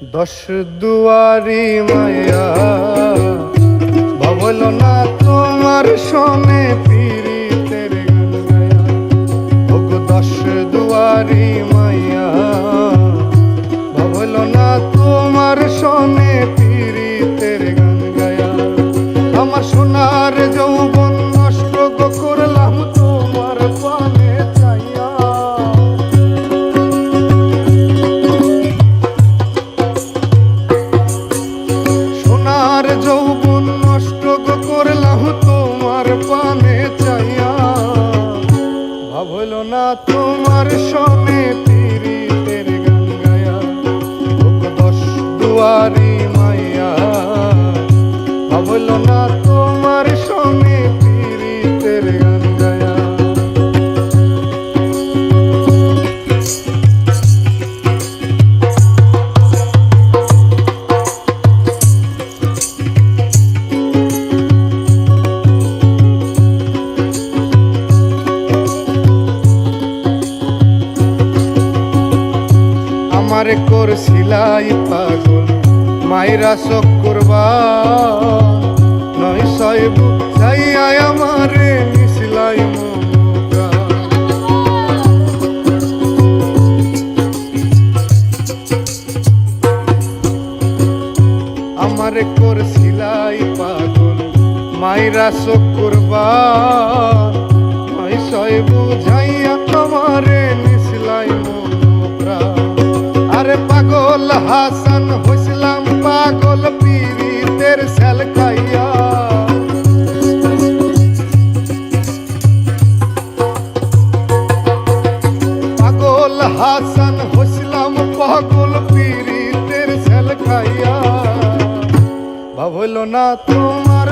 দশ দুয়ারি মায়া ভাবল না তোমার সনে পীড়িতের গান গায়া। ওগো দশ দুয়ারি মায়া ভাবল না তোমার সনে পীড়িতের গান গায়া। আমার সোনার যৌবন নষ্ট করলাম তোমার পানে চাইয়া। সোনার যৌবন নষ্ট করলাম তোমার পানে চাইয়া। ভাবল না তোমার সনে পীড়িতের গান গায়া। ওগো দশ দুয়ারি মাইয়া ভাবল না তোমার সনে পীড়িতের গান গায়া। আমারে করছিলাই পাগল মাইরা শোক করবা। নয় সইব চাইয়া আমারে মিশলাই মমতা। আমারে করছিলাই পাগল মাইরা শোক করবা। নয় সইব চাইয়া আমারে মিশলাই মমতা। আরে পাগল হাসান হইছিলাম পাগল পীড়িতের সেল খাইয়া। পাগল হাসান হইছিলাম পাগল পীড়িতের সেল খাইয়া। ভাবল না তোমার